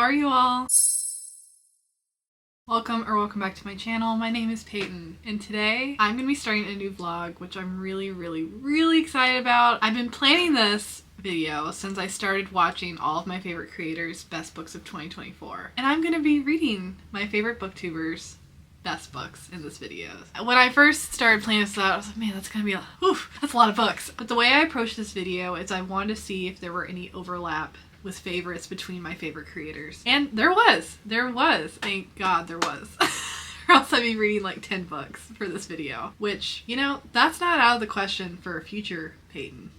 are you all? Welcome back to my channel. My name is Peyton, and today I'm gonna be starting a new vlog, which I'm really excited about. I've been planning this video since I started watching all of my favorite creators' best books of 2024. And I'm gonna be reading my favorite booktubers' best books in this video. When I first started planning this out, I was like, man, that's gonna be that's a lot of books. But the way I approached this video is I wanted to see if there were any overlap with favorites between my favorite creators. And there was. Thank God there was. Or else I'd be reading like 10 books for this video. Which, you know, that's not out of the question for a future Peyton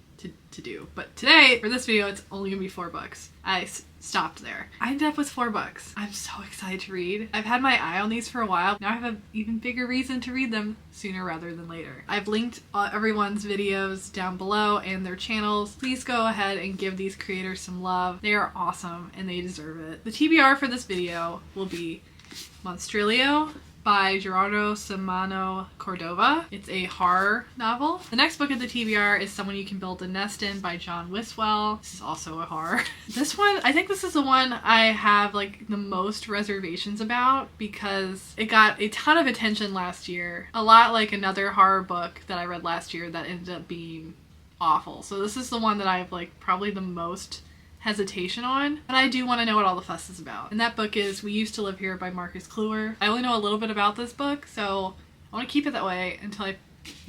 to do. But today, for this video, it's only gonna be 4 books. I stopped there. I ended up with 4 books. I'm so excited to read. I've had my eye on these for a while. Now I have an even bigger reason to read them sooner rather than later. I've linked everyone's videos down below and their channels. Please go ahead and give these creators some love. They are awesome and they deserve it. The TBR for this video will be Monstrilio by Gerardo Samano Cordova. It's a horror novel. The next book of the TBR is Someone You Can Build a Nest In by John Wiswell. This is also a horror. This one, I think this is the one I have like the most reservations about because it got a ton of attention last year. A lot like another horror book that I read last year that ended up being awful. So this is the one that I have like probably the most hesitation on, but I do want to know what all the fuss is about. And that book is We Used to Live Here by Marcus Kluwer. I only know a little bit about this book, so I want to keep it that way until I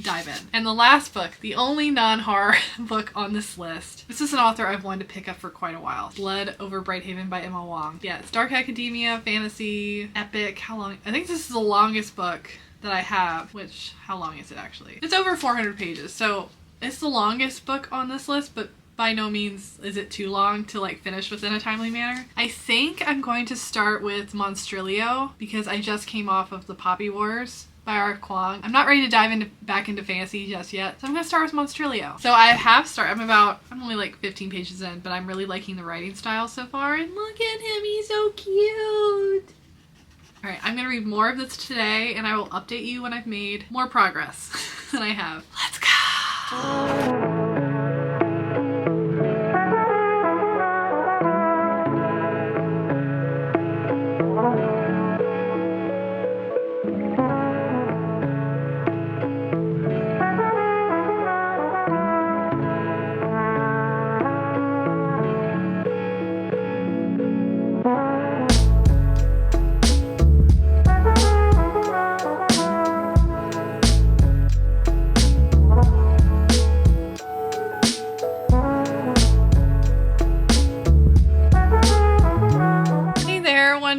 dive in. And the last book, the only non-horror book on this list. This is an author I've wanted to pick up for quite a while. Blood Over Brighthaven by Emma Wong. Yeah, it's dark academia, fantasy, epic. How long? I think this is the longest book that I have, which, how long is it actually? It's over 400 pages, so it's the longest book on this list, but by no means is it too long to like finish within a timely manner. I think I'm going to start with Monstrilio because I just came off of The Poppy Wars by R. Kwong. I'm not ready to dive back into fantasy just yet, so I'm gonna start with Monstrilio. So I'm only like 15 pages in, but I'm really liking the writing style so far, and look at him, he's so cute! Alright, I'm gonna read more of this today, and I will update you when I've made more progress than I have. Let's go!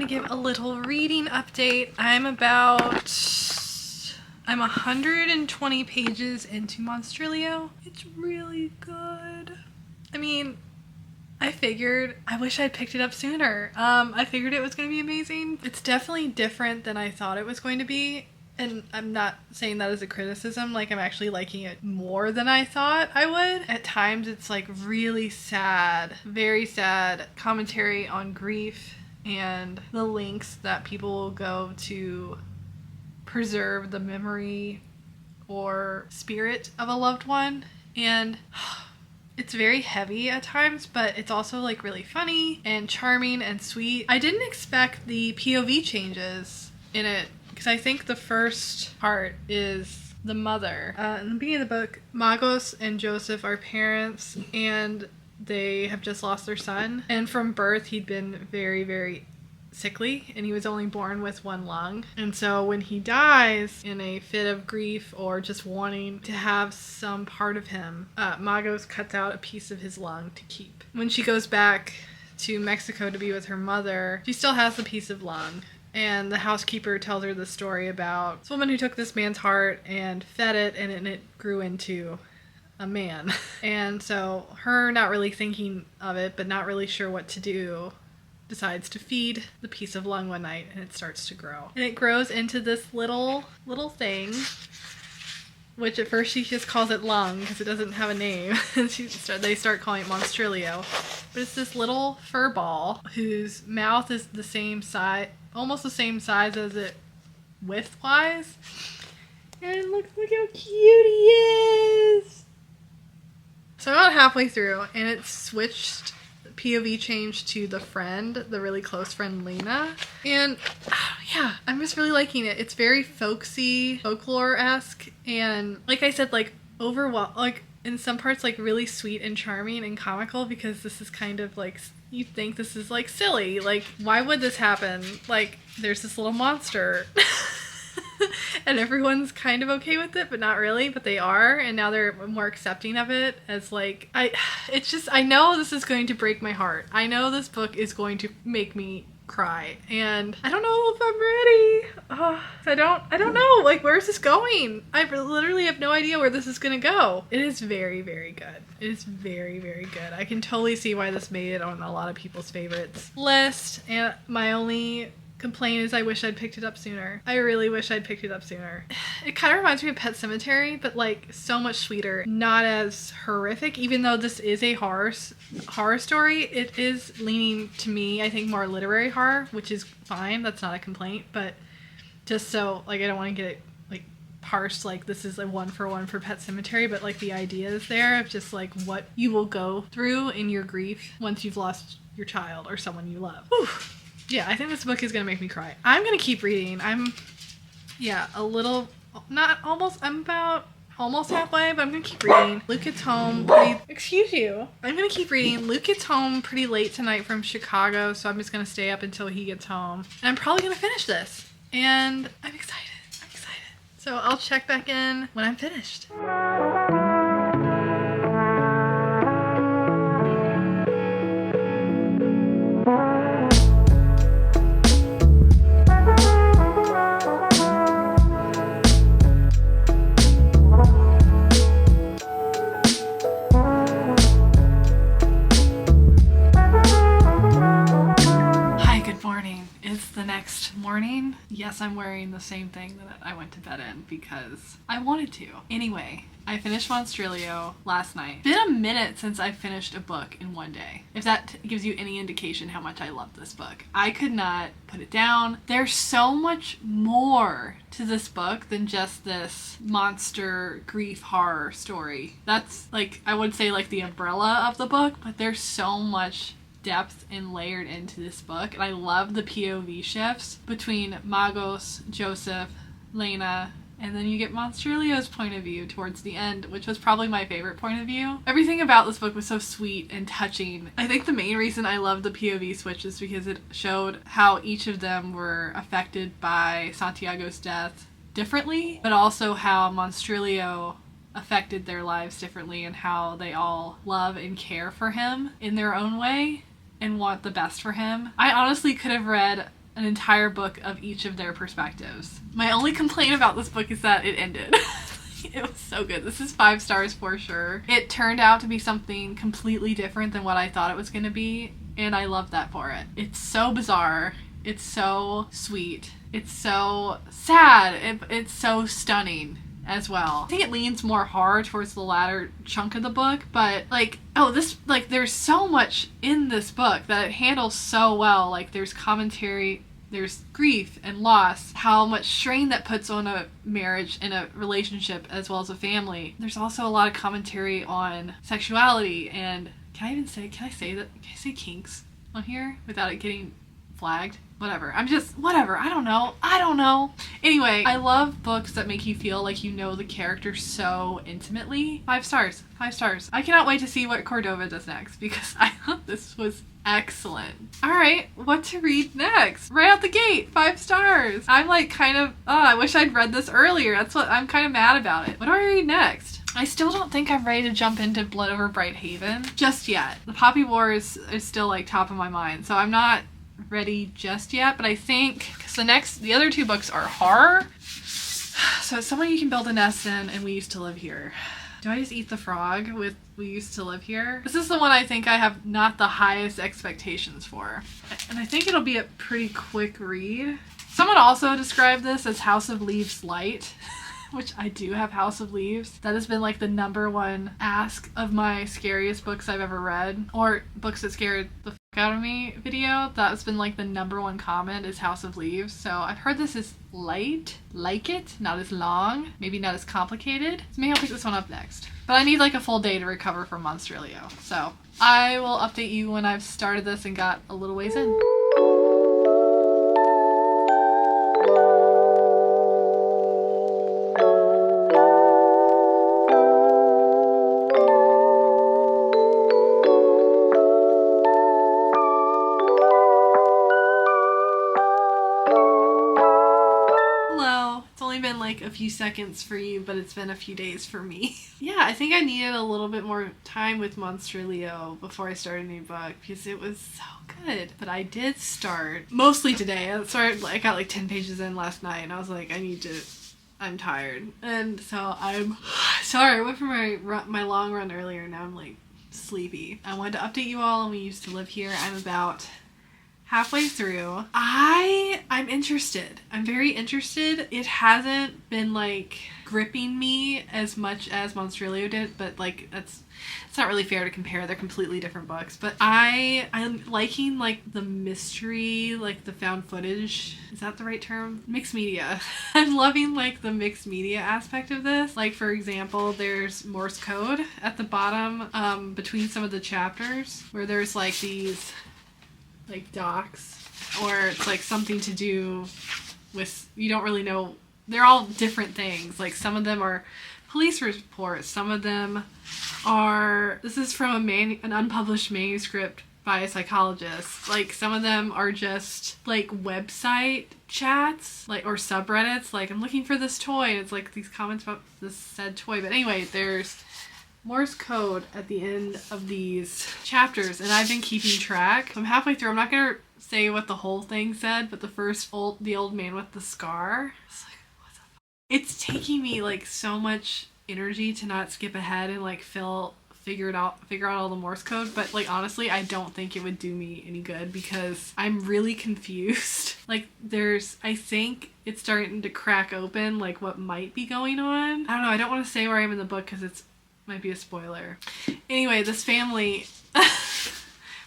Give a little reading update. I'm 120 pages into Monstrilio. It's really good. I mean, I wish I'd picked it up sooner. I figured it was going to be amazing. It's definitely different than I thought it was going to be. And I'm not saying that as a criticism, like I'm actually liking it more than I thought I would. At times it's like really sad, very sad commentary on grief and the lengths that people will go to preserve the memory or spirit of a loved one. And it's very heavy at times, but it's also like really funny and charming and sweet. I didn't expect the POV changes in it because I think the first part is the mother. In the beginning of the book, Magos and Joseph are parents and they have just lost their son, and from birth he'd been very sickly and he was only born with 1 lung. And so when he dies in a fit of grief or just wanting to have some part of him, Magos cuts out a piece of his lung to keep. When she goes back to Mexico to be with her mother, she still has the piece of lung. And the housekeeper tells her the story about this woman who took this man's heart and fed it, and it grew into a man. And so her not really thinking of it, but not really sure what to do, decides to feed the piece of lung one night, and it starts to grow. And it grows into this little thing, which at first she just calls it lung because it doesn't have a name. And they start calling it Monstrilio. But it's this little fur ball whose mouth is the same size, almost the same size as it width-wise. And look how cute he is! So I'm about halfway through, and it switched POV change to the friend, the really close friend Lena. And yeah, I'm just really liking it. It's very folksy, folklore-esque, and like I said, like like in some parts like really sweet and charming and comical, because this is kind of like, you think this is like silly, like why would this happen? Like there's this little monster and everyone's kind of okay with it, but not really, but they are, and now they're more accepting of it as like, I know this is going to break my heart. I know this book is going to make me cry, and I don't know if I'm ready. I don't know, like, where's this going? I literally have no idea where this is gonna go. It is very, very good. It is very, very good. I can totally see why this made it on a lot of people's favorites list, and my only complaint is I wish I'd picked it up sooner. I really wish I'd picked it up sooner. It kind of reminds me of Pet Sematary, but like so much sweeter. Not as horrific, even though this is a horror story. It is leaning, to me, I think, more literary horror, which is fine. That's not a complaint, but just so, like, I don't want to get it like parsed like this is a 1-for-1 for Pet Sematary, but like the idea is there of just like what you will go through in your grief once you've lost your child or someone you love. Whew. Yeah, I think this book is going to make me cry. I'm going to keep reading. I'm about almost halfway, but I'm going to keep reading. Luke gets home excuse you. I'm going to keep reading. Luke gets home pretty late tonight from Chicago, so I'm just going to stay up until he gets home. And I'm probably going to finish this. And I'm excited. So I'll check back in when I'm finished. Morning. Yes, I'm wearing the same thing that I went to bed in because I wanted to. Anyway, I finished Monstrilio last night. Been a minute since I finished a book in one day. If that gives you any indication how much I love this book. I could not put it down. There's so much more to this book than just this monster grief horror story. That's like, I would say like the umbrella of the book, but there's so much depth and layered into this book, and I love the POV shifts between Magos, Joseph, Lena, and then you get Monstrilio's point of view towards the end, which was probably my favorite point of view. Everything about this book was so sweet and touching. I think the main reason I love the POV switch is because it showed how each of them were affected by Santiago's death differently, but also how Monstrilio affected their lives differently and how they all love and care for him in their own way and want the best for him. I honestly could have read an entire book of each of their perspectives. My only complaint about this book is that it ended. It was so good. This is 5 stars for sure. It turned out to be something completely different than what I thought it was going to be, and I love that for it. It's so bizarre. It's so sweet. It's so sad. It's so stunning as well. I think it leans more horror towards the latter chunk of the book, but like, there's so much in this book that it handles so well. Like, there's commentary, there's grief and loss, how much strain that puts on a marriage and a relationship as well as a family. There's also a lot of commentary on sexuality and can I say kinks on here without it getting flagged? Whatever. I don't know. Anyway, I love books that make you feel like you know the character so intimately. 5 stars. I cannot wait to see what Cordova does next because I thought this was excellent. Alright, what to read next? Right out the gate, 5 stars. I'm like I wish I'd read this earlier. That's what I'm kind of mad about it. What do I read next? I still don't think I'm ready to jump into Blood Over Bright Haven just yet. The Poppy Wars is still like top of my mind, so I'm not ready just yet, but I think because the other 2 books are horror, so it's someone you can build a nest in and We Used to Live Here. Do I just eat the frog with We Used to Live Here? This is the one I think I have not the highest expectations for, and I think it'll be a pretty quick read. Someone also described this as House of Leaves light, which I do have House of Leaves. That has been like the #1 ask of my scariest books I've ever read, or books that scared the out of me video that's been like the #1 comment is House of Leaves. So I've heard this is light, like it, not as long, maybe not as complicated. So maybe I'll pick this one up next. But I need like a full day to recover from Monstrilio. So I will update you when I've started this and got a little ways in. Been like a few seconds for you, but it's been a few days for me. Yeah, I think I needed a little bit more time with Monstrilio before I started a new book because it was so good. But I did start mostly today. I got like 10 pages in last night and I was like, I'm tired. And so I'm sorry. I went for my long run earlier. Now I'm like sleepy. I wanted to update you all, and we used to live here. I'm about halfway through. I'm interested. I'm very interested. It hasn't been like gripping me as much as Monstrilio did, but like it's not really fair to compare. They're completely different books. But I'm liking like the mystery, like the found footage. Is that the right term? Mixed media. I'm loving like the mixed media aspect of this. Like for example, there's Morse code at the bottom between some of the chapters where there's like these like docs, or it's like something to do with, you don't really know, they're all different things. Like some of them are police reports, some of them are, this is from an unpublished manuscript by a psychologist. Like some of them are just like website chats, like, or subreddits, like I'm looking for this toy, and it's like these comments about this said toy. But anyway, there's Morse code at the end of these chapters, and I've been keeping track. I'm halfway through. I'm not gonna say what the whole thing said, but the old man with the scar. It's like, what the fuck? It's taking me like so much energy to not skip ahead and like figure out all the Morse code, but like honestly, I don't think it would do me any good because I'm really confused. Like I think it's starting to crack open like what might be going on. I don't know. I don't want to say where I am in the book because it's might be a spoiler. Anyway, this family,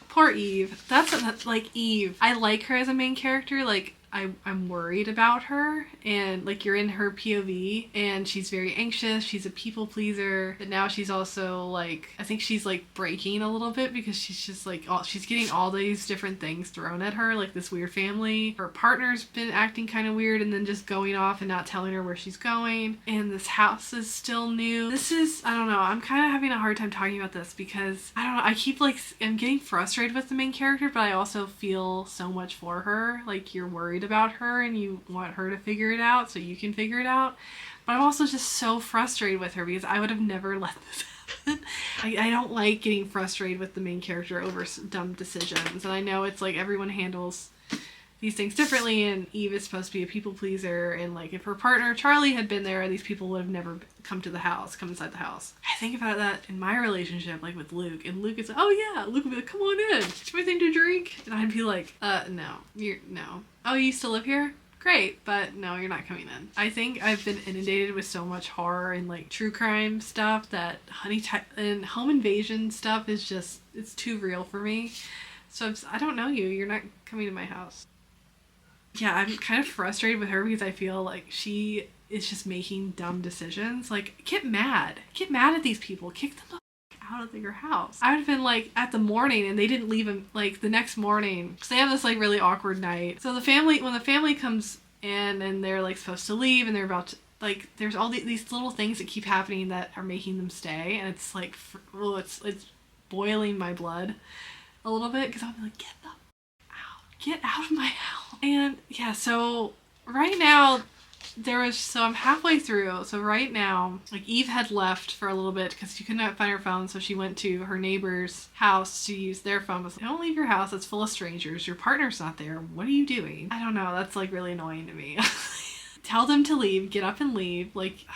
poor Eve. That's like Eve. I like her as a main character. Like I'm worried about her, and like you're in her POV and she's very anxious. She's a people pleaser, but now she's also like, I think she's like breaking a little bit because she's just like she's getting all these different things thrown at her, like this weird family. Her partner's been acting kind of weird and then just going off and not telling her where she's going, and this house is still new. I don't know, I'm kind of having a hard time talking about this because I don't know, I keep like, I'm getting frustrated with the main character, but I also feel so much for her. Like you're worried about her and you want her to figure it out so you can figure it out, but I'm also just so frustrated with her because I would have never let this happen. I don't like getting frustrated with the main character over dumb decisions, and I know it's like everyone handles these things differently, and Eve is supposed to be a people pleaser, and like if her partner Charlie had been there, these people would have never come inside the house. I think about that in my relationship, like with Luke, and Luke is like, oh yeah, Luke would be like, come on in, do you have anything to drink? And I'd be like, no. Oh, you used to live here? Great, but no, you're not coming in. I think I've been inundated with so much horror and like true crime stuff that and home invasion stuff is just, it's too real for me. So I don't know you, you're not coming to my house. Yeah, I'm kind of frustrated with her because I feel like she is just making dumb decisions. Like, get mad at these people, kick them out of your house. I would have been like at the morning, and they didn't leave him like the next morning because they have this like really awkward night. So when the family comes in and they're like supposed to leave and they're about to, like, there's all these little things that keep happening that are making them stay, and it's like, well, it's boiling my blood a little bit because I'll be like, get out of my house. And yeah, so right now I'm halfway through. So right now, like, Eve had left for a little bit because she couldn't find her phone, so she went to her neighbor's house to use their phone. I was like, don't leave your house, it's full of strangers, your partner's not there, what are you doing? I don't know, that's like really annoying to me. Tell them to leave, get up and leave. Like,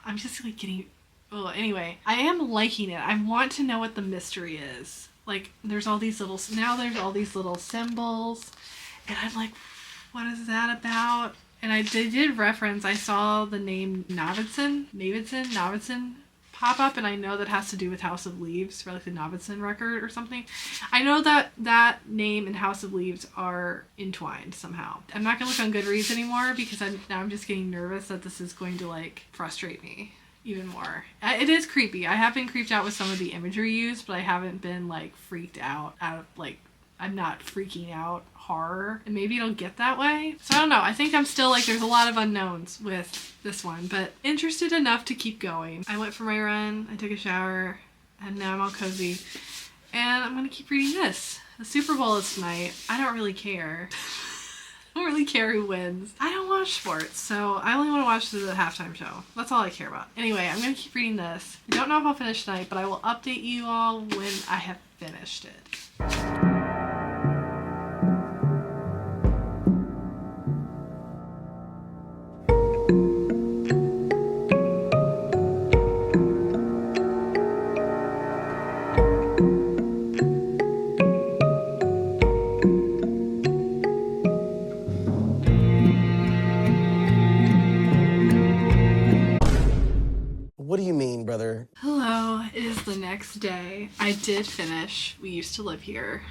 I'm just like getting, anyway, I am liking it. I want to know what the mystery is. Like, there's all these little symbols, and I'm like, what is that about? And they did reference, I saw the name Navidson pop up, and I know that has to do with House of Leaves, for like the Novitzin record or something. I know that that name and House of Leaves are entwined somehow. I'm not gonna look on Goodreads anymore because now I'm just getting nervous that this is going to like frustrate me even more. It is creepy. I have been creeped out with some of the imagery used, but I haven't been like freaked out of like, I'm not freaking out horror, and maybe it'll get that way. So I don't know. I think I'm still like, there's a lot of unknowns with this one, but interested enough to keep going. I went for my run, I took a shower, and now I'm all cozy, and I'm gonna keep reading this. The Super Bowl is tonight. I don't really care. I don't really care who wins. I don't watch sports, so I only want to watch the halftime show. That's all I care about. Anyway, I'm gonna keep reading this. I don't know if I'll finish tonight, but I will update you all when I have finished it. What do you mean, brother? Hello, it is the next day. I did finish We Used to Live Here.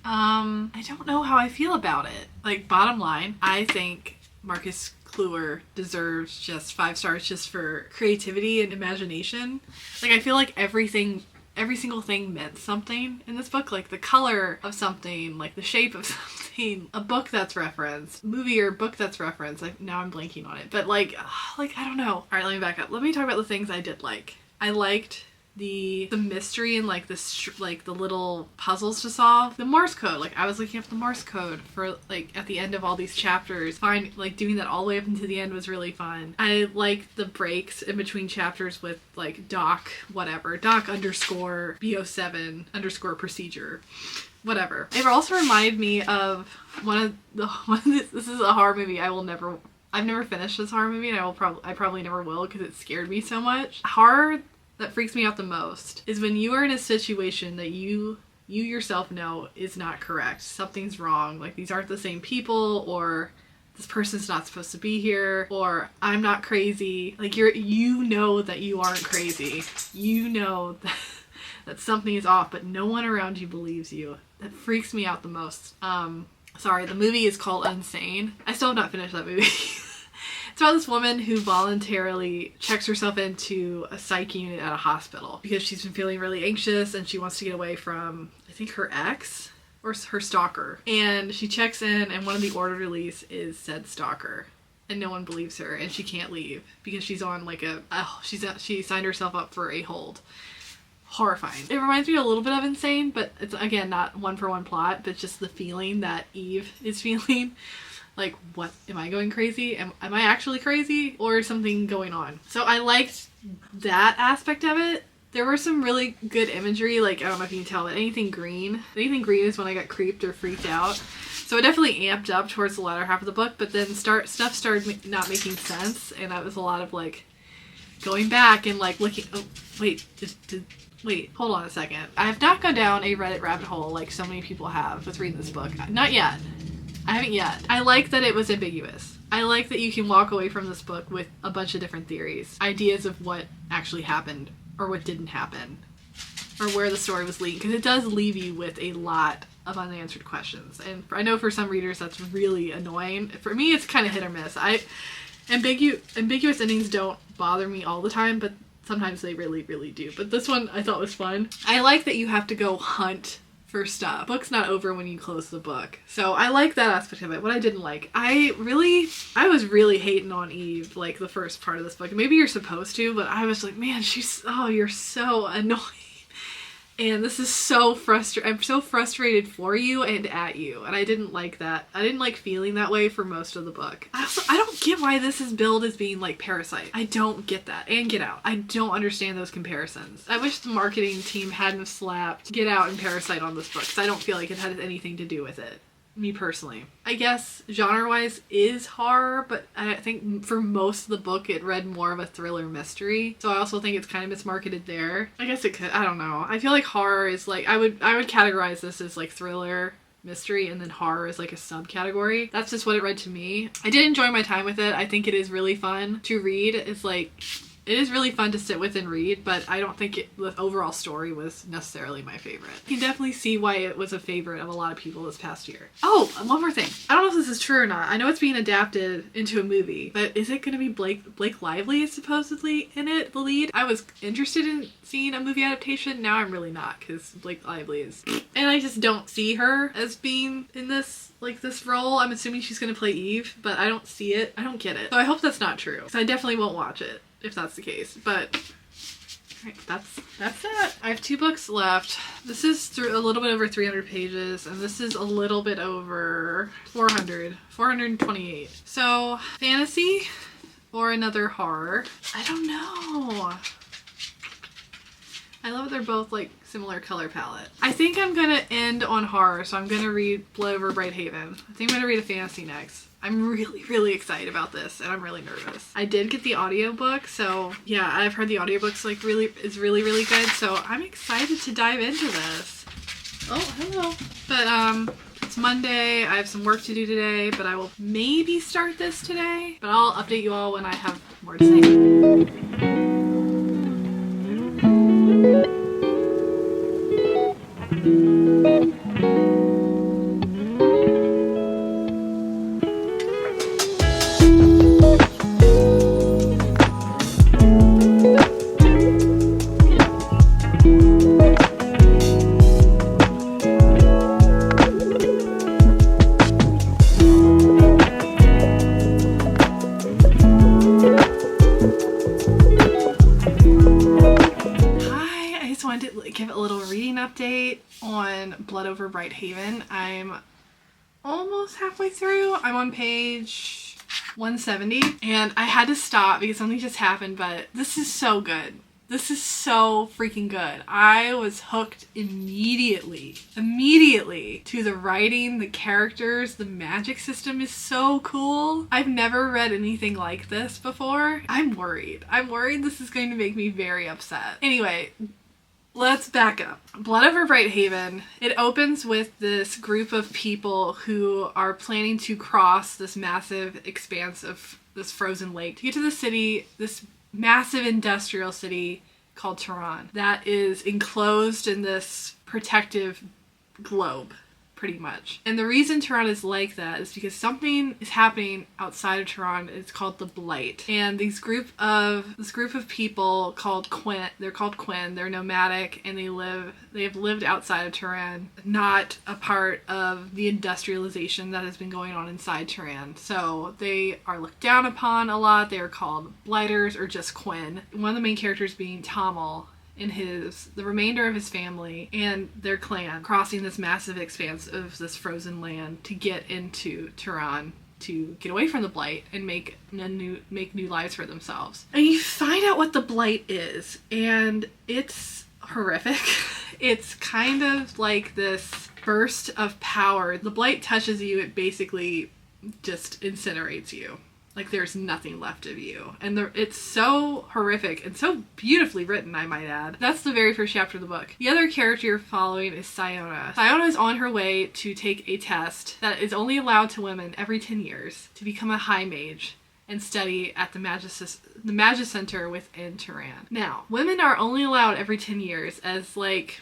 I don't know how I feel about it. Like, bottom line, I think Marcus Kluwer deserves just 5 stars just for creativity and imagination. Like, I feel like every single thing meant something in this book. Like the color of something, like the shape of something, a book that's referenced, movie or book that's referenced. Like, now I'm blanking on it, but like I don't know. All right, let me back up. Let me talk about the things I did like. I liked the mystery and like the little puzzles to solve. The Morse code, like I was looking up the Morse code for like at the end of all these chapters. Like doing that all the way up into the end was really fun. I liked the breaks in between chapters with like doc underscore BO7 underscore procedure, whatever. It also reminded me of this is a horror movie I've never finished this horror movie, and I probably never will because it scared me so much. Horror that freaks me out the most is when you are in a situation that you yourself know is not correct. Something's wrong. Like, these aren't the same people, or this person's not supposed to be here, or I'm not crazy. Like, you know that you aren't crazy. You know that something is off, but no one around you believes you. That freaks me out the most. Sorry, the movie is called Unsane. I still have not finished that movie. It's about this woman who voluntarily checks herself into a psych unit at a hospital because she's been feeling really anxious and she wants to get away from, I think, her ex or her stalker. And she checks in, and one of the orderlies is said stalker. And no one believes her, and she can't leave because she's on like she signed herself up for a hold. Horrifying. It reminds me a little bit of Insane, but it's again not one-for-one plot, but just the feeling that Eve is feeling. Like, what? Am I going crazy? Am I actually crazy? Or is something going on? So I liked that aspect of it. There were some really good imagery, like, I don't know if you can tell, but anything green is when I got creeped or freaked out. So it definitely amped up towards the latter half of the book, but then stuff started not making sense, and that was a lot of, like, going back and, like, looking, oh, wait, wait, hold on a second. I have not gone down a Reddit rabbit hole like so many people have with reading this book. Not yet. I haven't yet. I like that it was ambiguous. I like that you can walk away from this book with a bunch of different theories. Ideas of what actually happened or what didn't happen or where the story was leading. Because it does leave you with a lot of unanswered questions. And I know for some readers that's really annoying. For me, it's kind of hit or miss. Ambiguous endings don't bother me all the time, but sometimes they really, really do. But this one I thought was fun. I like that you have to go hunt for stuff. Book's not over when you close the book. So I like that aspect of it. What I didn't like, I was really hating on Eve, like the first part of this book. Maybe you're supposed to, but I was like, man, you're so annoying. And this is so frustrating. I'm so frustrated for you and at you. And I didn't like that. I didn't like feeling that way for most of the book. I don't get why this is billed as being like Parasite. I don't get that. And Get Out. I don't understand those comparisons. I wish the marketing team hadn't slapped Get Out and Parasite on this book, because I don't feel like it had anything to do with it. Me personally. I guess genre-wise is horror, but I think for most of the book it read more of a thriller mystery. So I also think it's kind of mismarketed there. I guess it could. I don't know. I feel like horror is like, I would categorize this as like thriller, mystery, and then horror is like a subcategory. That's just what it read to me. I did enjoy my time with it. I think it is really fun to read. It's It is really fun to sit with and read, but I don't think the overall story was necessarily my favorite. You can definitely see why it was a favorite of a lot of people this past year. Oh, and one more thing. I don't know if this is true or not. I know it's being adapted into a movie, but is it going to be Blake Lively is supposedly in it, the lead? I was interested in seeing a movie adaptation. Now I'm really not, because Blake Lively is... And I just don't see her as being in this role. I'm assuming she's gonna play Eve, but I don't see it. I don't get it. So I hope that's not true, because I definitely won't watch it if that's the case. But alright, that's that. I have 2 books left. This is through a little bit over 300 pages, and this is a little bit over 428. So fantasy or another horror. I don't know. I love they're both like similar color palette. I think I'm gonna end on horror, so I'm gonna read Blood Over Bright Haven. I think I'm gonna read a fantasy next. I'm really excited about this, and I'm really nervous. I did get the audiobook, so yeah, I've heard the audiobook's like really good, so I'm excited to dive into this. Oh, hello. But it's Monday. I have some work to do today, but I will maybe start this today, but I'll update you all when I have more to say. Give a little reading update on Blood Over Bright Haven. I'm almost halfway through. I'm on page 170, and I had to stop because something just happened, but this is so good. This is so freaking good. I was hooked immediately to the writing, the characters, the magic system is so cool. I've never read anything like this before. I'm worried. This is going to make me very upset. Anyway, let's back up. Blood Over Bright Haven, it opens with this group of people who are planning to cross this massive expanse of this frozen lake to get to the city, this massive industrial city called Tehran that is enclosed in this protective globe, pretty much. And the reason Tehran is like that is because something is happening outside of Tehran. It's called the Blight. And this group of people called Quinn, they're nomadic, and they have lived outside of Tehran, not a part of the industrialization that has been going on inside Tehran. So they are looked down upon a lot. They are called Blighters or just Quinn. One of the main characters being Tamil, in the remainder of his family and their clan crossing this massive expanse of this frozen land to get into Tehran to get away from the Blight and make new lives for themselves. And you find out what the Blight is, and it's horrific. It's kind of like this burst of power. The Blight touches you, it basically just incinerates you. Like there's nothing left of you. And it's so horrific and so beautifully written, I might add. That's the very first chapter of the book. The other character you're following is Siona. Siona is on her way to take a test that is only allowed to women every 10 years to become a high mage and study at the Magia Center within Tehran. Now, women are only allowed every 10 years as like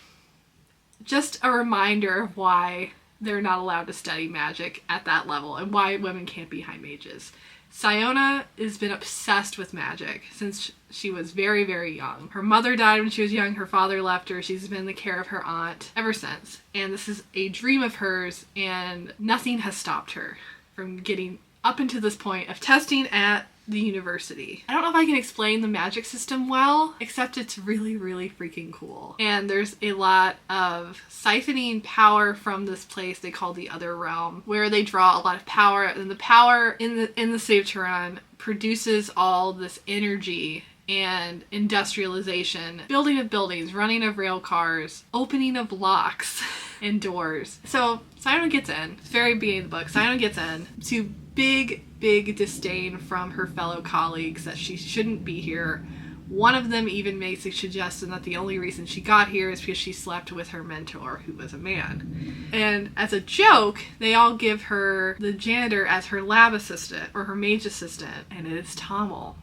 just a reminder of why they're not allowed to study magic at that level and why women can't be high mages. Siona has been obsessed with magic since she was very, very young. Her mother died when she was young. Her father left her. She's been in the care of her aunt ever since. And this is a dream of hers, and nothing has stopped her from getting up until this point of testing at the university. I don't know if I can explain the magic system well, except it's really, really freaking cool. And there's a lot of siphoning power from this place they call the Other Realm, where they draw a lot of power, and the power in the city of Tehran produces all this energy and industrialization, building of buildings, running of rail cars, opening of locks and doors. So Siona gets in. It's very beginning of the book. Siona gets in to big disdain from her fellow colleagues that she shouldn't be here. One of them even makes a suggestion that the only reason she got here is because she slept with her mentor, who was a man. And as a joke, they all give her the janitor as her lab assistant or her mage assistant, and it is Tamil.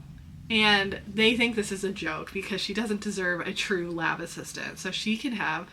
And they think this is a joke because she doesn't deserve a true lab assistant, so she can have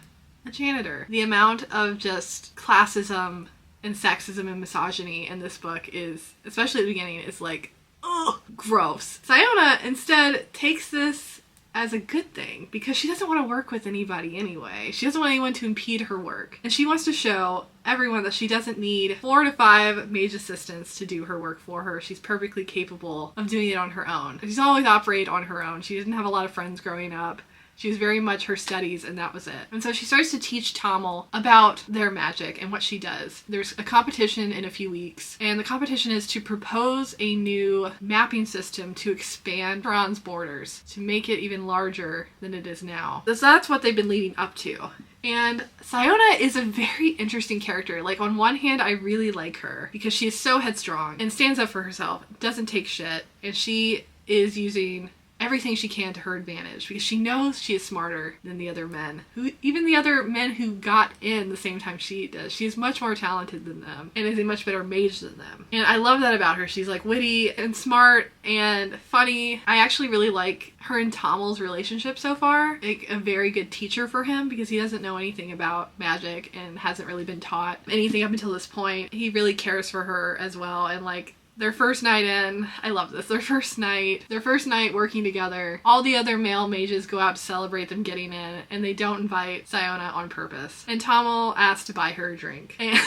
a janitor. The amount of just classism and sexism and misogyny in this book is, especially at the beginning, is like, ugh, gross. Sayona instead takes this as a good thing because she doesn't want to work with anybody anyway. She doesn't want anyone to impede her work. And she wants to show everyone that she doesn't need 4 to 5 mage assistants to do her work for her. She's perfectly capable of doing it on her own. She's always operated on her own. She didn't have a lot of friends growing up. She was very much her studies, and that was it. And so she starts to teach Tamil about their magic and what she does. There's a competition in a few weeks, and the competition is to propose a new mapping system to expand Tehran's borders, to make it even larger than it is now. So that's what they've been leading up to. And Sayona is a very interesting character. Like, on one hand, I really like her because she is so headstrong and stands up for herself, doesn't take shit, and she is using everything she can to her advantage because she knows she is smarter than the other men, even the other men who got in the same time she does. She is much more talented than them and is a much better mage than them. And I love that about her. She's like witty and smart and funny. I actually really like her and Tamil's relationship so far. Like, a very good teacher for him because he doesn't know anything about magic and hasn't really been taught anything up until this point. He really cares for her as well, and like, their first night in, I love this, their first night working together, all the other male mages go out to celebrate them getting in, and they don't invite Sayona on purpose. And Tamil asks to buy her a drink. And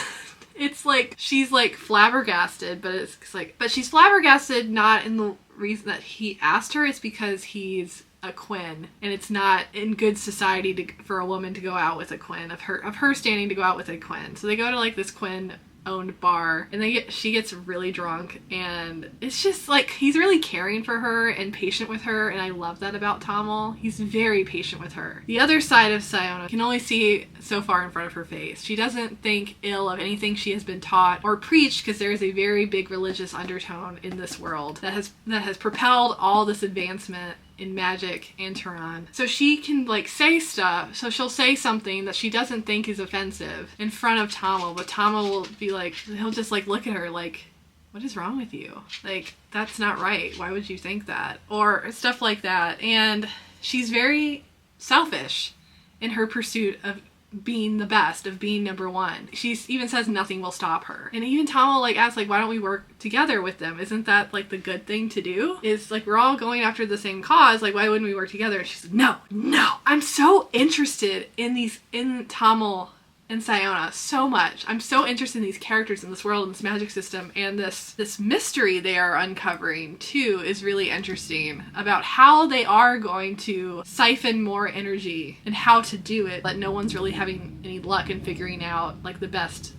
it's like, she's like flabbergasted, but she's flabbergasted not in the reason that he asked her, it's because he's a Quinn, and it's not in good society for a woman to go out with a Quinn, of her standing to go out with a Quinn. So they go to like this Quinn owned bar, and she gets really drunk, and it's just like, he's really caring for her and patient with her, and I love that about Tamil. He's very patient with her. The other side of Sayona can only see so far in front of her face. She doesn't think ill of anything she has been taught or preached because there is a very big religious undertone in this world that has propelled all this advancement in magic and Tehran. So she can like say stuff, so she'll say something that she doesn't think is offensive in front of Tamil, but Tamil will be like, he'll just like look at her like, what is wrong with you? Like, that's not right. Why would you think that? Or stuff like that. And she's very selfish in her pursuit of being the best, of being number one. She even says nothing will stop her. And even Tamil like asks like, why don't we work together with them? Isn't that like the good thing to do? Is like, we're all going after the same cause, like why wouldn't we work together? And she's like, no. I'm so interested in Tamil and Sayona so much. I'm so interested in these characters in this world and this magic system, and this mystery they are uncovering too is really interesting about how they are going to siphon more energy and how to do it, but no one's really having any luck in figuring out like the best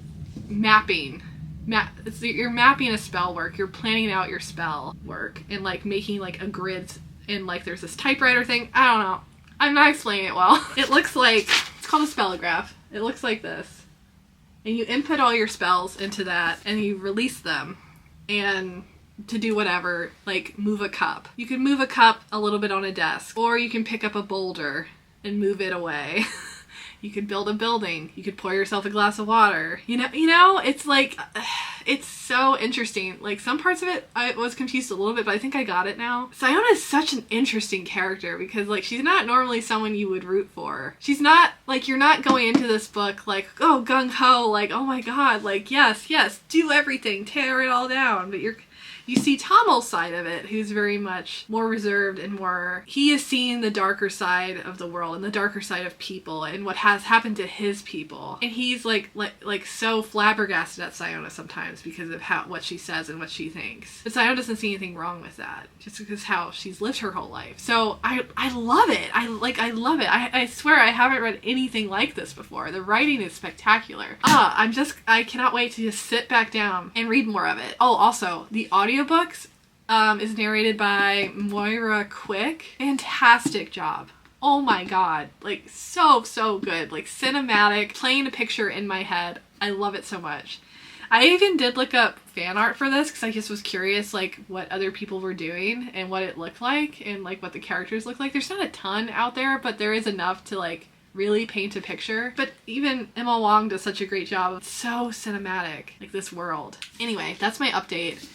mapping. You're mapping a spell work, you're planning out your spell work, and like making like a grid, and like there's this typewriter thing. I don't know. I'm not explaining it well. It looks like, it's called a spellograph. It looks like this. And you input all your spells into that, and you release them. And to do whatever, like move a cup. You can move a cup a little bit on a desk, or you can pick up a boulder and move it away. You could build a building. You could pour yourself a glass of water. You know, it's like, it's so interesting. Like, some parts of it, I was confused a little bit, but I think I got it now. Sayona is such an interesting character because, like, she's not normally someone you would root for. She's not, like, you're not going into this book like, oh, gung-ho, like, oh my god, like, yes, do everything, tear it all down, but you see Tamil's side of it, who's very much more reserved and more, he is seeing the darker side of the world and the darker side of people and what has happened to his people. And he's like so flabbergasted at Sayona sometimes because of what she says and what she thinks. But Sayona doesn't see anything wrong with that, just because how she's lived her whole life. So I love it. I love it. I swear I haven't read anything like this before. The writing is spectacular. I cannot wait to just sit back down and read more of it. Oh, also, the audiobooks is narrated by Moira Quick. Fantastic job. Oh my god. Like, so good. Like, cinematic, playing a picture in my head. I love it so much. I even did look up fan art for this because I just was curious, like, what other people were doing and what it looked like and, like, what the characters look like. There's not a ton out there, but there is enough to, like, really paint a picture. But even Emma Wong does such a great job. It's so cinematic, like, this world. Anyway, that's my update.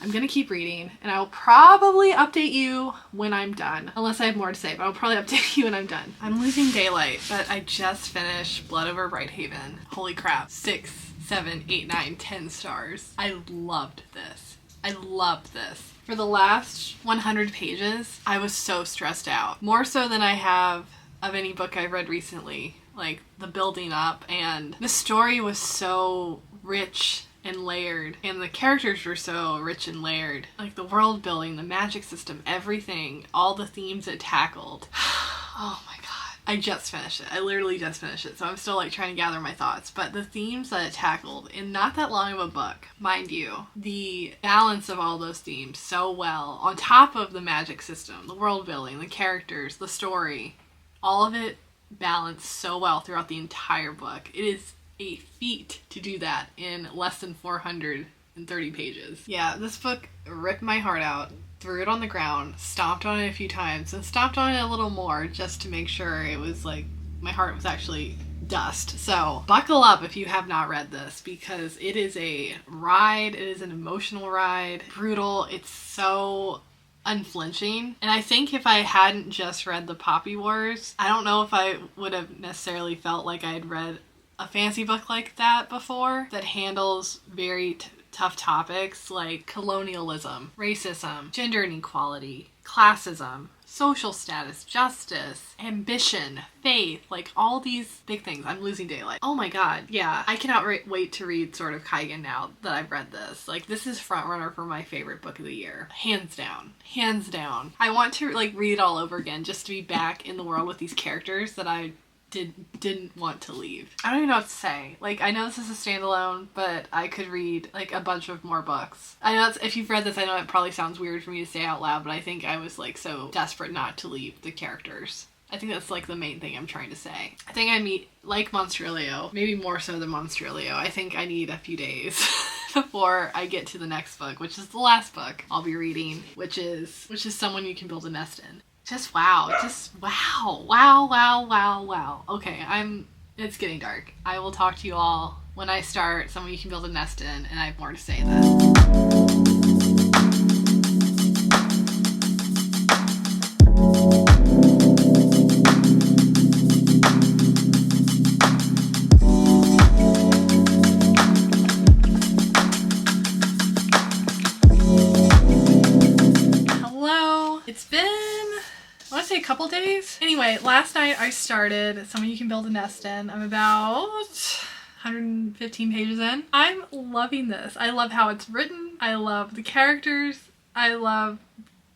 I'm gonna keep reading, and I will probably update you when I'm done. Unless I have more to say, but I'll probably update you when I'm done. I'm losing daylight, but I just finished Blood Over Brighthaven. Holy crap. 6, 7, 8, 9, 10 stars. I loved this. I loved this. For the last 100 pages, I was so stressed out. More so than I have of any book I've read recently. Like, the building up, and the story was so rich and layered, and the characters were so rich and layered. Like, the world building, the magic system, everything, all the themes it tackled. Oh my god. I just finished it. I literally just finished it, so I'm still like trying to gather my thoughts. But the themes that it tackled in not that long of a book, mind you, the balance of all those themes so well, on top of the magic system, the world building, the characters, the story, all of it balanced so well throughout the entire book. It is a feat to do that in less than 430 pages. Yeah, this book ripped my heart out. Threw it on the ground, stomped on it a few times, and stomped on it a little more just to make sure it was like my heart was actually dust. So buckle up if you have not read this, because it is a ride. It is an emotional ride. Brutal. It's so unflinching. And I think if I hadn't just read the Poppy Wars, I don't know if I would have necessarily felt like I had read a fancy book like that before that handles very tough topics like colonialism, racism, gender inequality, classism, social status, justice, ambition, faith, like all these big things. I'm losing daylight. Oh my god, yeah. I cannot wait to read Sword of Kaigen now that I've read this. Like, this is frontrunner for my favorite book of the year. Hands down. Hands down. I want to like read it all over again just to be back in the world with these characters that I didn't want to leave. I don't even know what to say. Like, I know this is a standalone, but I could read like a bunch of more books. I know if you've read this, I know it probably sounds weird for me to say out loud, but I think I was like so desperate not to leave the characters. I think that's like the main thing I'm trying to say. I think like Monstrilio, maybe more so than Monstrilio. I think I need a few days before I get to the next book, which is the last book I'll be reading, which is Someone You Can Build a Nest In. Just wow. Okay, it's getting dark. I will talk to you all when I start Someone You Can Build a Nest In, and I have more to say then. Hello. It's been, I want to say a couple days. Anyway, last night I started Someone You Can Build a Nest In. I'm about 115 pages in. I'm loving this. I love how it's written. I love the characters. I love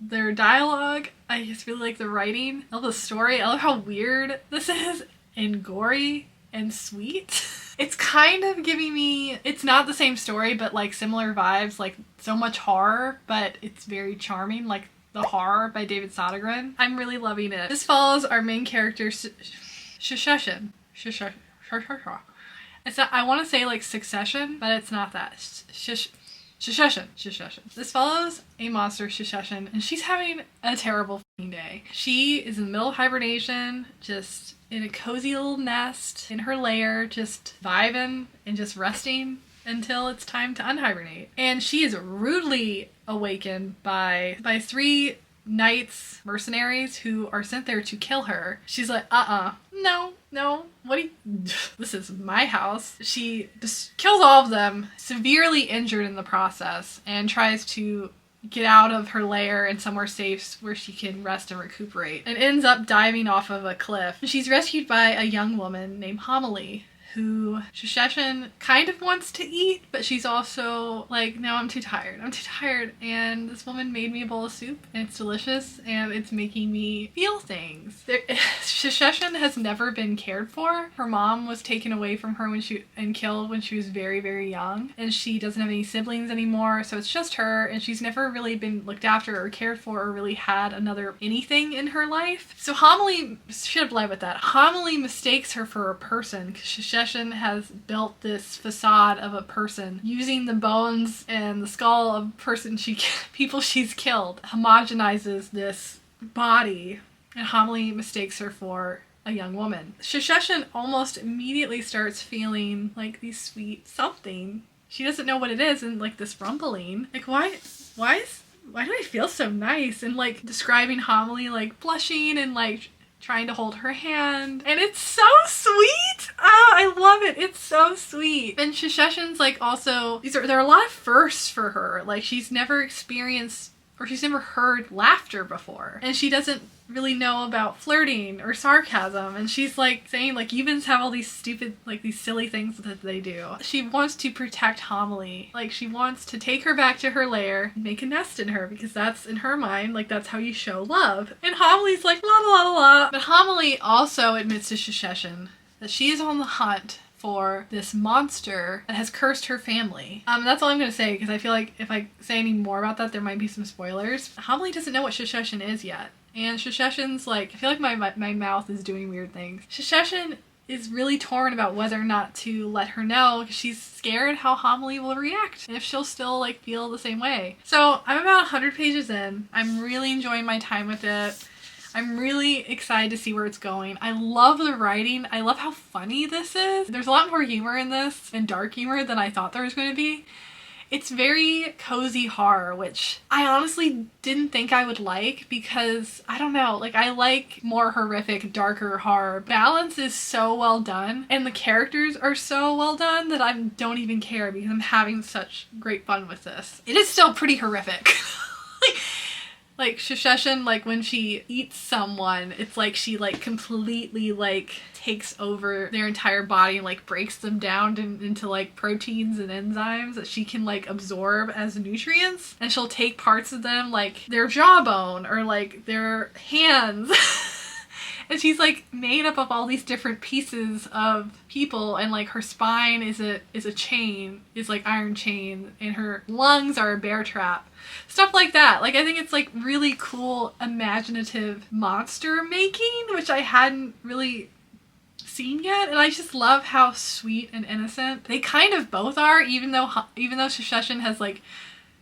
their dialogue. I just really like the writing. I love the story. I love how weird this is and gory and sweet. It's kind of giving me, it's not the same story, but like similar vibes, like so much horror, but it's very charming, like The Horror by David Sodergren. I'm really loving it. This follows our main character, Shisheshin. It's not, I want to say like Succession, but it's not that. Shisheshin. This follows a monster, Shisheshin, and she's having a terrible f***ing day. She is in the middle of hibernation, just in a cozy little nest in her lair, just vibing and just resting until it's time to unhibernate. And she is rudely awakened by 3 knights, mercenaries, who are sent there to kill her. She's like, no, what do you, this is my house. She just kills all of them, severely injured in the process, and tries to get out of her lair and somewhere safe where she can rest and recuperate, and ends up diving off of a cliff. She's rescued by a young woman named Homily, who Shisheshin kind of wants to eat, but she's also like, no, I'm too tired, and this woman made me a bowl of soup, and it's delicious, and it's making me feel things. Shisheshin has never been cared for. Her mom was taken away from her and killed when she was very, very young, and she doesn't have any siblings anymore, so it's just her, and she's never really been looked after or cared for or really had another anything in her life. So Homily, should have led with that. Homily mistakes her for a person, because Shisheshin has built this facade of a person using the bones and the skull of people she's killed, homogenizes this body, and Homily mistakes her for a young woman. Shisheshin almost immediately starts feeling like these sweet something she doesn't know what it is, and like this rumbling, like why do I feel so nice? And like describing Homily like blushing and like trying to hold her hand, and it's so sweet. Oh, I love it. It's so sweet. And Shisheshan's like also, there are a lot of firsts for her. Like she's never experienced or she's never heard laughter before, and she doesn't really know about flirting or sarcasm, and she's like saying like humans have all these stupid, like these silly things that they do. She wants to protect Homily. Like she wants to take her back to her lair and make a nest in her, because that's, in her mind, like that's how you show love. And Homily's like la la la la. But Homily also admits to Shisheshan that she is on the hunt for this monster that has cursed her family. That's all I'm gonna say, because I feel like if I say any more about that, there might be some spoilers. Homily doesn't know what Shisheshan is yet. And Shisheshan's like, I feel like my mouth is doing weird things. Shisheshan is really torn about whether or not to let her know, because she's scared how Homily will react and if she'll still like feel the same way. So I'm about 100 pages in. I'm really enjoying my time with it. I'm really excited to see where it's going. I love the writing. I love how funny this is. There's a lot more humor in this, and dark humor, than I thought there was going to be. It's very cozy horror, which I honestly didn't think I would like, because, I don't know, like I like more horrific, darker horror. Balance is so well done, and the characters are so well done that I don't even care, because I'm having such great fun with this. It is still pretty horrific. Like Shisheshan, like when she eats someone, it's like she like completely like takes over their entire body and like breaks them down into like proteins and enzymes that she can like absorb as nutrients. And she'll take parts of them, like their jawbone or like their hands. And she's like made up of all these different pieces of people, and like her spine is a chain, is like iron chain, and her lungs are a bear trap. Stuff like that. Like I think it's like really cool, imaginative monster making, which I hadn't really seen yet, and I just love how sweet and innocent they kind of both are, even though Shisheshan has like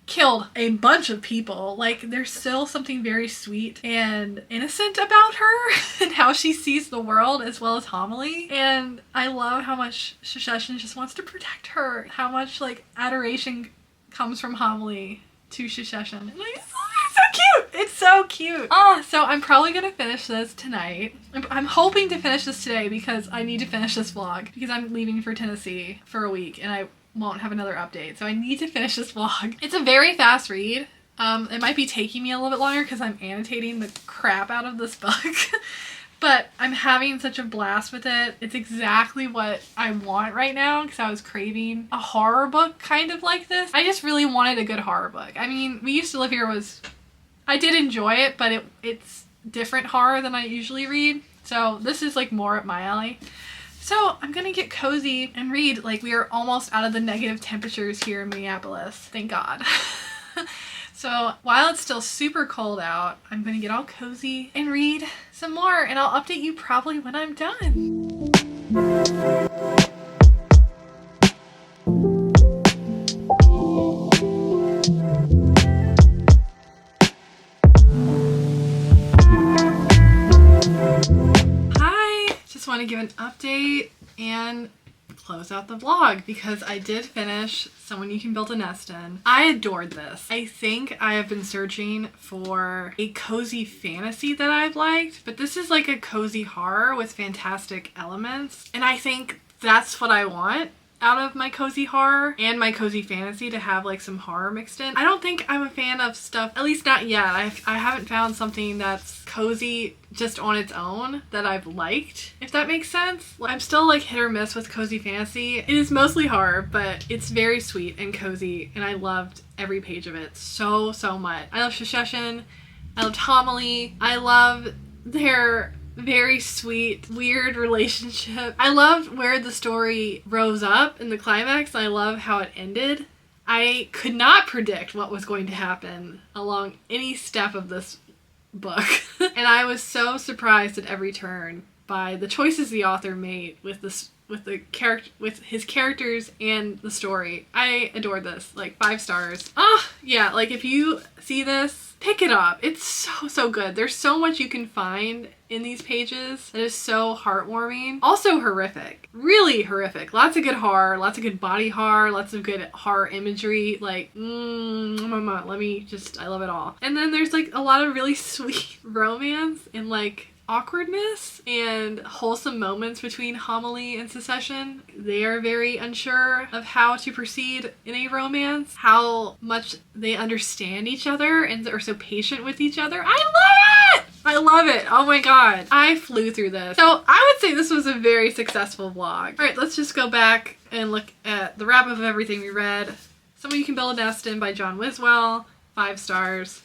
killed a bunch of people. Like there's still something very sweet and innocent about her and how she sees the world, as well as Homily. And I love how much Shisheshan just wants to protect her, how much like adoration comes from Homily to Shisheshan. And I just love it. It's so cute. It's so cute. So I'm probably gonna finish this tonight. I'm hoping to finish this today, because I need to finish this vlog, because I'm leaving for Tennessee for a week and I won't have another update, so I need to finish this vlog. It's a very fast read. It might be taking me a little bit longer because I'm annotating the crap out of this book. But I'm having such a blast with it. It's exactly what I want right now, because I was craving a horror book kind of like this. I just really wanted a good horror book. I mean, We Used to Live Here I did enjoy it, but it's different horror than I usually read. So this is like more up my alley. So I'm gonna get cozy and read. Like we are almost out of the negative temperatures here in Minneapolis. Thank God. So while it's still super cold out, I'm gonna get all cozy and read some more, and I'll update you probably when I'm done. Hi, just want to give an update and close out the vlog, because I did finish Someone You Can Build a Nest In. I adored this. I think I have been searching for a cozy fantasy that I've liked, but this is like a cozy horror with fantastic elements, and I think that's what I want out of my cozy horror and my cozy fantasy, to have like some horror mixed in. I don't think I'm a fan of stuff, at least not yet. I haven't found something that's cozy just on its own that I've liked, if that makes sense. I'm still like hit or miss with cozy fantasy. It is mostly horror, but it's very sweet and cozy, and I loved every page of it so much. I love Shisheshan, I loved Homily, I love their very sweet, weird relationship. I loved where the story rose up in the climax. I love how it ended. I could not predict what was going to happen along any step of this book. And I was so surprised at every turn by the choices the author made with this with his characters and the story. I adored this. Like 5 stars. Yeah, like if you see this, pick it up. It's so good. There's so much you can find in these pages that is so heartwarming. Also horrific. Really horrific. Lots of good horror, lots of good body horror, lots of good horror imagery. Like, I love it all. And then there's like a lot of really sweet romance and like awkwardness and wholesome moments between Homily and Secession. They are very unsure of how to proceed in a romance, how much they understand each other and are so patient with each other. I love it! I love it. Oh my god. I flew through this. So I would say this was a very successful vlog. Alright, let's just go back and look at the wrap up of everything we read. Someone You Can Build a Nest In by John Wiswell. 5 stars.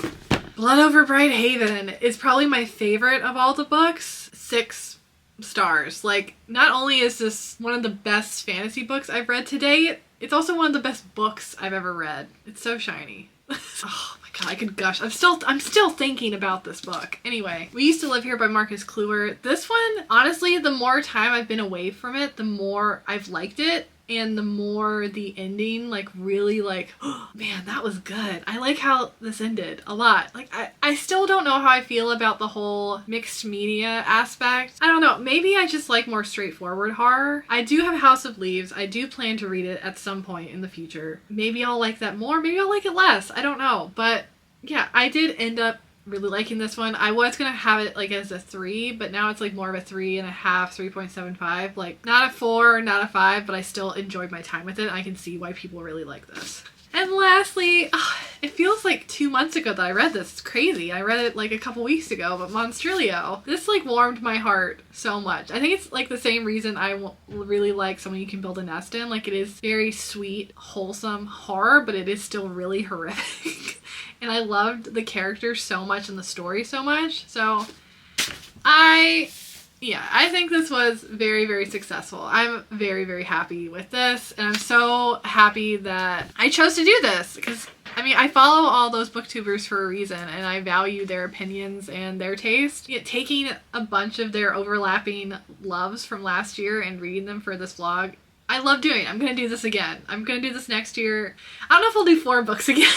Blood Over Bright Haven is probably my favorite of all the books. 6 stars. Like, not only is this one of the best fantasy books I've read to date, it's also one of the best books I've ever read. It's so shiny. Oh my god, I could gush. I'm still thinking about this book. Anyway, We Used to Live Here by Marcus Kluwer. This one, honestly, the more time I've been away from it, the more I've liked it. And the more the ending, like, really, like, oh, man, that was good. I like how this ended a lot. Like, I still don't know how I feel about the whole mixed media aspect. I don't know. Maybe I just like more straightforward horror. I do have House of Leaves. I do plan to read it at some point in the future. Maybe I'll like that more. Maybe I'll like it less. I don't know. But, yeah, I did end up really liking this one. I was gonna have it like as a 3, but now it's like more of a 3.5, 3.75. Like not a 4, not a 5, but I still enjoyed my time with it. I can see why people really like this. And lastly, it feels like 2 months ago that I read this. It's crazy. I read it like a couple weeks ago, but Monstrilio. This like warmed my heart so much. I think it's like the same reason I really like Someone You Can Build a Nest In. Like it is very sweet, wholesome horror, but it is still really horrific. And I loved the characters so much and the story so much. So I think this was very, very successful. I'm very, very happy with this. And I'm so happy that I chose to do this because, I mean, I follow all those booktubers for a reason and I value their opinions and their taste. Yet taking a bunch of their overlapping loves from last year and reading them for this vlog, I love doing. I'm gonna do this again. I'm gonna do this next year. I don't know if I'll do 4 books again.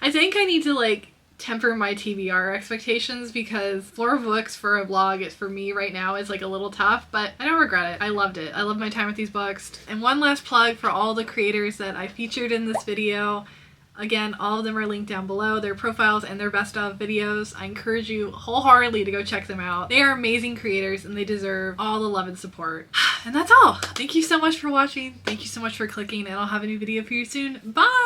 I think I need to like temper my TBR expectations because 4 books for a vlog for me right now is like a little tough, but I don't regret it. I loved it. I loved my time with these books. And one last plug for all the creators that I featured in this video. Again, all of them are linked down below, their profiles and their best of videos. I encourage you wholeheartedly to go check them out. They are amazing creators and they deserve all the love and support. And that's all. Thank you so much for watching. Thank you so much for clicking and I'll have a new video for you soon. Bye!